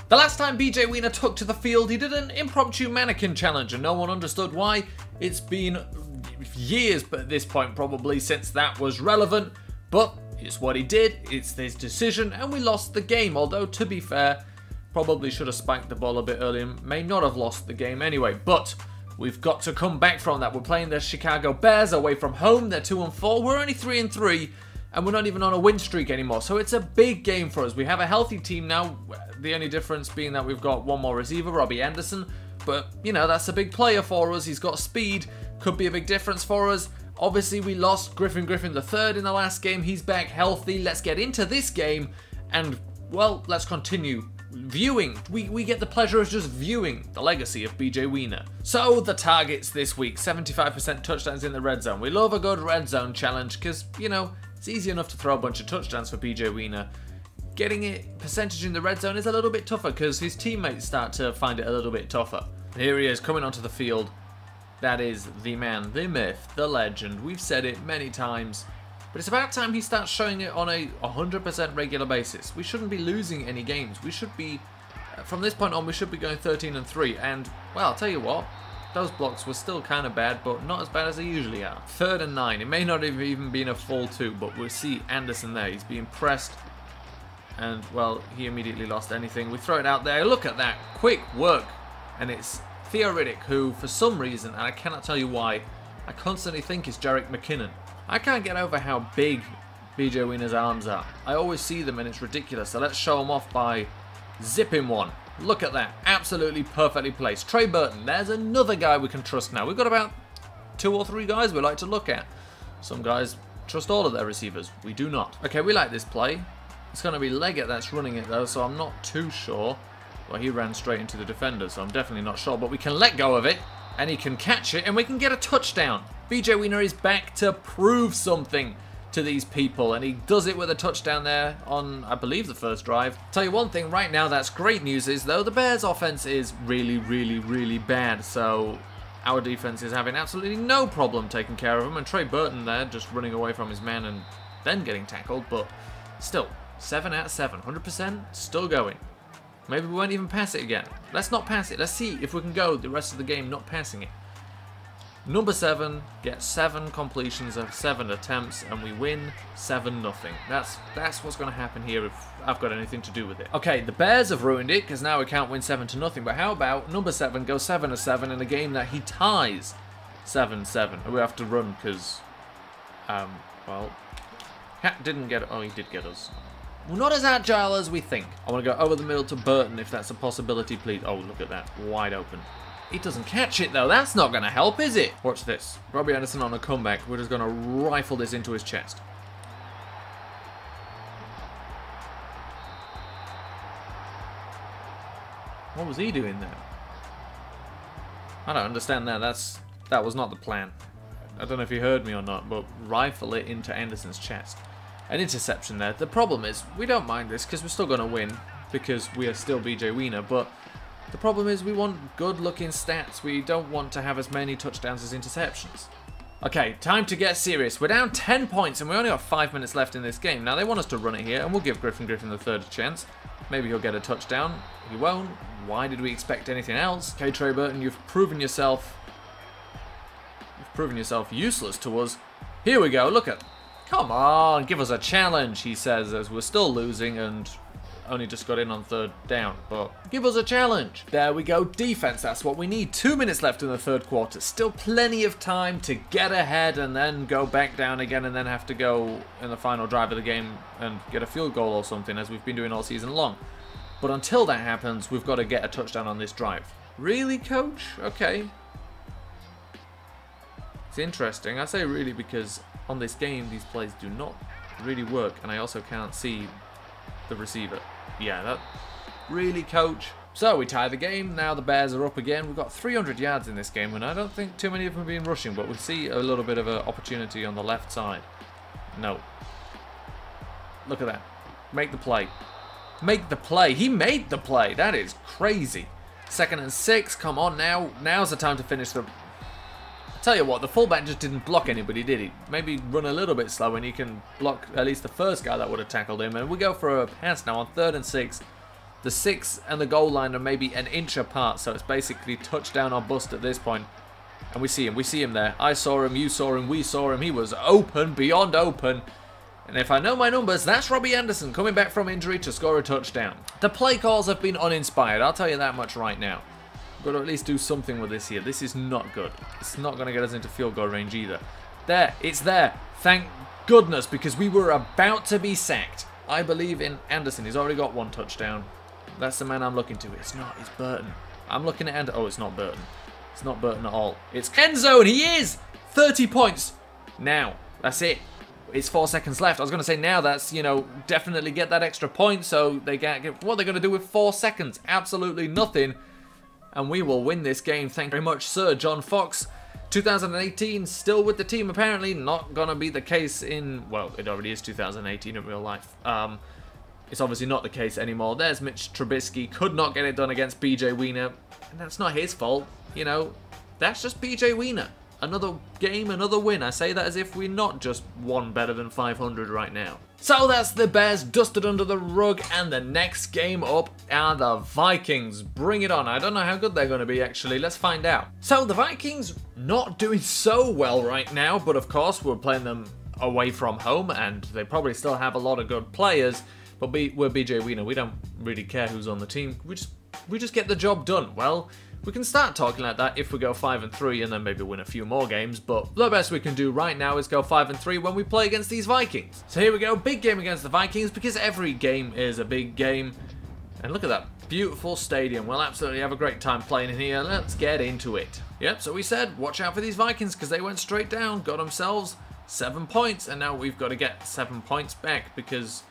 The last time BJ Weiner took to the field, he did an impromptu mannequin challenge and no one understood why. It's been years at this point probably since that was relevant, but it's what he did, it's his decision, and we lost the game. Although, to be fair, probably should have spiked the ball a bit earlier, may not have lost the game anyway, but we've got to come back from that. We're playing the Chicago Bears away from home. They're 2-4, we're only 3-3, and we're not even on a win streak anymore, so it's a big game for us. We have a healthy team now, the only difference being that we've got one more receiver, Robbie Anderson, but, you know, that's a big player for us. He's got speed, could be a big difference for us. Obviously, we lost Griffin III in the last game. He's back healthy. Let's get into this game and, well, let's continue viewing. We get the pleasure of just viewing the legacy of BJ Weiner. So, the targets this week, 75% touchdowns in the red zone. We love a good red zone challenge because, you know, it's easy enough to throw a bunch of touchdowns for BJ Weiner. Getting it percentage in the red zone is a little bit tougher because his teammates start to find it a little bit tougher. Here he is coming onto the field. That is the man, the myth, the legend. We've said it many times, but it's about time he starts showing it on a 100% regular basis. We shouldn't be losing any games. We should be, from this point on, we should be going 13-3. And, well, I'll tell you what, those blocks were still kind of bad, but not as bad as they usually are. 3rd and 9. It may not have even been a full 2, but we'll see Anderson there. He's being pressed, and, well, he immediately lost anything. We throw it out there. Look at that. Quick work. And it's Theoretic, who, for some reason, and I cannot tell you why, I constantly think is Jerick McKinnon. I can't get over how big BJ Weiner's arms are. I always see them and it's ridiculous, so let's show them off by zipping one. Look at that, absolutely perfectly placed. Trey Burton, there's another guy we can trust now. We've got about 2 or 3 guys we like to look at. Some guys trust all of their receivers, we do not. Okay, we like this play. It's going to be Leggett that's running it though, so I'm not too sure. Well, he ran straight into the defender, so I'm definitely not sure. But we can let go of it, and he can catch it, and we can get a touchdown. BJ Weiner is back to prove something to these people, and he does it with a touchdown there on, I believe, the first drive. Tell you one thing right now that's great news is, though, the Bears' offense is really, really, really bad. So our defense is having absolutely no problem taking care of him, and Trey Burton there just running away from his man and then getting tackled. But still, 7 out of 7, 100%, still going. Maybe we won't even pass it again. Let's not pass it. Let's see if we can go the rest of the game not passing it. Number 7 gets 7 completions of 7 attempts, and we win 7-0. That's what's going to happen here if I've got anything to do with it. Okay, the Bears have ruined it because now we can't win 7-0. But how about number 7 goes 7-7 in a game that he ties 7-7? We have to run because, well, Cat didn't get. Oh, he did get us. We're not as agile as we think. I want to go over the middle to Burton if that's a possibility, please. Oh, look at that. Wide open. He doesn't catch it, though. That's not going to help, is it? Watch this. Robbie Anderson on a comeback. We're just going to rifle this into his chest. What was he doing there? I don't understand that. That was not the plan. I don't know if you heard me or not, but rifle it into Anderson's chest. An interception there. The problem is, we don't mind this because we're still going to win because we are still BJ Weiner, but the problem is we want good-looking stats. We don't want to have as many touchdowns as interceptions. Okay, time to get serious. We're down 10 points and we only got 5 minutes left in this game. Now, they want us to run it here, and we'll give Griffin III a chance. Maybe he'll get a touchdown. He won't. Why did we expect anything else? Okay, Trey Burton, you've proven yourself useless to us. Here we go. Look at... Come on, give us a challenge, he says, as we're still losing and only just got in on 3rd down. But give us a challenge. There we go, defense, that's what we need. 2 minutes left in the 3rd quarter. Still plenty of time to get ahead and then go back down again and then have to go in the final drive of the game and get a field goal or something, as we've been doing all season long. But until that happens, we've got to get a touchdown on this drive. Really, coach? Okay. It's interesting. I say really because on this game, these plays do not really work, and I also can't see the receiver. Yeah, that... Really, coach? So, we tie the game. Now the Bears are up again. We've got 300 yards in this game, and I don't think too many of them have been rushing, but we'll see a little bit of an opportunity on the left side. No. Look at that. Make the play. Make the play. He made the play. That is crazy. 2nd and 6. Come on now. Now's the time to finish the... Tell you what, the fullback just didn't block anybody, did he? Maybe run a little bit slow and he can block at least the first guy that would have tackled him. And we go for a pass now on 3rd and 6. The 6 and the goal line are maybe an inch apart, so it's basically touchdown or bust at this point. And we see him there. I saw him, you saw him, we saw him. He was open, beyond open. And if I know my numbers, that's Robbie Anderson coming back from injury to score a touchdown. The play calls have been uninspired, I'll tell you that much right now. We've got to at least do something with this here. This is not good. It's not going to get us into field goal range either. There, it's there. Thank goodness, because we were about to be sacked. I believe in Anderson. He's already got 1 touchdown. That's the man I'm looking to. It's not. It's Burton. I'm looking at Anderson. Oh, it's not Burton. It's not Burton at all. It's end zone. He is! 30 points. Now. That's it. It's 4 seconds left. I was going to say now that's, you know, definitely get that extra point so they get... What are they going to do with 4 seconds? Absolutely nothing. And we will win this game. Thank you very much, Sir John Fox. 2018, still with the team apparently. Not going to be the case in... Well, it already is 2018 in real life. It's obviously not the case anymore. There's Mitch Trubisky. Could not get it done against BJ Weiner. And that's not his fault. You know, that's just BJ Weiner. Another game, another win. I say that as if we're not just one better than 500 right now. So that's the Bears dusted under the rug, and the next game up are the Vikings. Bring it on. I don't know how good they're going to be, actually. Let's find out. So the Vikings not doing so well right now, but of course we're playing them away from home, and they probably still have a lot of good players, but we're BJ Weiner. We don't really care who's on the team. We just get the job done. Well, we can start talking like that if we go 5-3 and then maybe win a few more games, but the best we can do right now is go 5-3 when we play against these Vikings. So here we go, big game against the Vikings, because every game is a big game. And look at that beautiful stadium. We'll absolutely have a great time playing in here. Let's get into it. Yep, so we said watch out for these Vikings because they went straight down, got themselves 7 points, and now we've got to get 7 points back because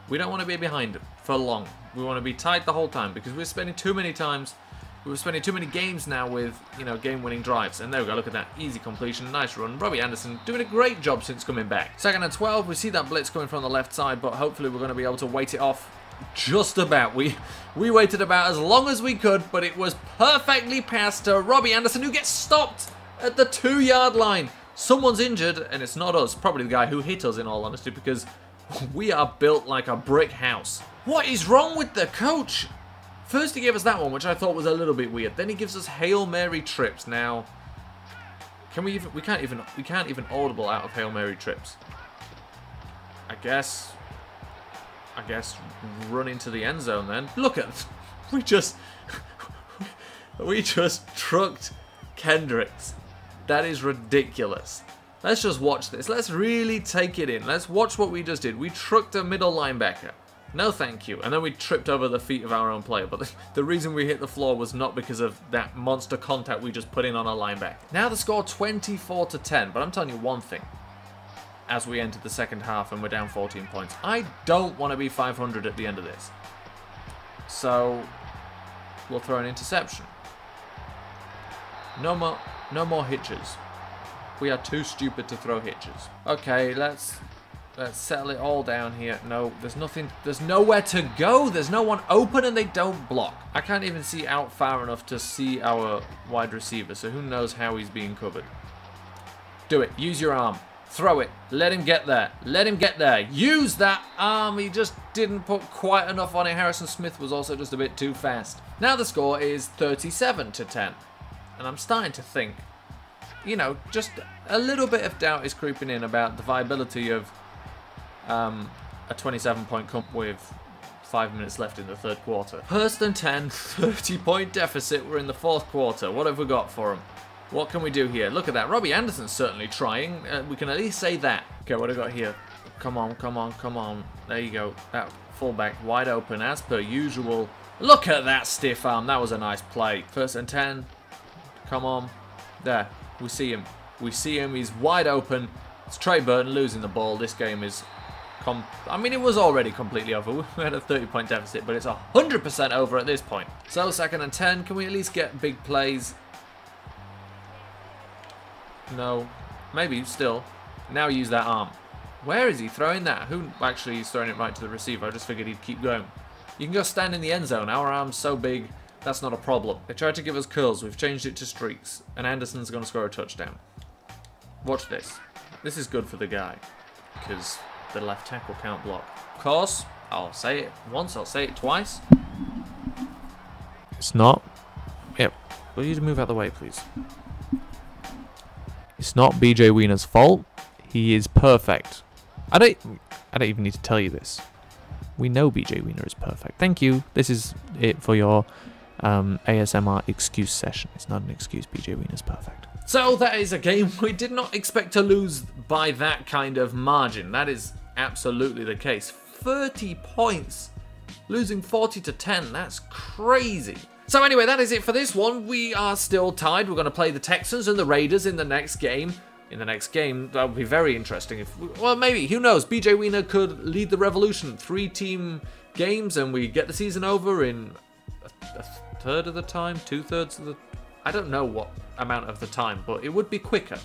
we don't want to be behind for long. We want to be tight the whole time because we're spending too many games now with, you know, game-winning drives. And there we go, look at that. Easy completion, nice run. Robbie Anderson doing a great job since coming back. 2nd and 12, we see that blitz coming from the left side, but hopefully we're going to be able to wait it off just about. We waited about as long as we could, but it was perfectly passed to Robbie Anderson, who gets stopped at the 2-yard line. Someone's injured, and it's not us. Probably the guy who hit us, in all honesty, because we are built like a brick house. What is wrong with the coach? First he gave us that one, which I thought was a little bit weird. Then he gives us Hail Mary trips. Now, can we even? We can't even audible out of Hail Mary trips. I guess run into the end zone then. Look at, we just trucked Kendricks. That is ridiculous. Let's just watch this. Let's really take it in. Let's watch what we just did. We trucked a middle linebacker. No thank you. And then we tripped over the feet of our own player. But the reason we hit the floor was not because of that monster contact we just put in on a linebacker. Now the score 24-10. But I'm telling you one thing. As we enter the second half and we're down 14 points. I don't want to be 500 at the end of this. So we'll throw an interception. No more hitches. We are too stupid to throw hitches. Okay, let's settle it all down here. No, there's nothing. There's nowhere to go. There's no one open and they don't block. I can't even see out far enough to see our wide receiver, so who knows how he's being covered. Do it. Use your arm. Throw it. Let him get there. Let him get there. Use that arm. He just didn't put quite enough on it. Harrison Smith was also just a bit too fast. Now the score is 37-10. And I'm starting to think, you know, just a little bit of doubt is creeping in about the viability of a 27-point comp with 5 minutes left in the third quarter. 1st and 10, 30-point deficit. We're in the 4th quarter. What have we got for him? What can we do here? Look at that. Robbie Anderson's certainly trying. We can at least say that. Okay, what have we got here? Come on, come on, come on. There you go. That fullback wide open as per usual. Look at that stiff arm. That was a nice play. 1st and 10. Come on. There. We see him. We see him. He's wide open. It's Trey Burton losing the ball. This game is... I mean, it was already completely over. We had a 30-point deficit, but it's 100% over at this point. So, 2nd and 10. Can we at least get big plays? No. Maybe, still. Now use that arm. Where is he throwing that? Who actually is throwing it right to the receiver? I just figured he'd keep going. You can go stand in the end zone. Our arm's so big, that's not a problem. They tried to give us curls. We've changed it to streaks. And Anderson's going to score a touchdown. Watch this. This is good for the guy. Because the left tackle can't block. Of course, I'll say it once, I'll say it twice. It's not. Yep. Will you move out of the way, please? It's not BJ Weiner's fault. He is perfect. I don't even need to tell you this. We know BJ Weiner is perfect. Thank you. This is it for your ASMR excuse session. It's not an excuse. BJ Weiner's perfect. So that is a game we did not expect to lose by that kind of margin. That is absolutely the case. 30 points. Losing 40 to 10. That's crazy. So anyway, that is it for this one. We are still tied. We're going to play the Texans and the Raiders in the next game. That would be very interesting. Well, maybe. Who knows? BJ Weiner could lead the revolution. 3-team games and we get the season over in a third of the time, 2/3 of the... I don't know what amount of the time, but it would be quicker.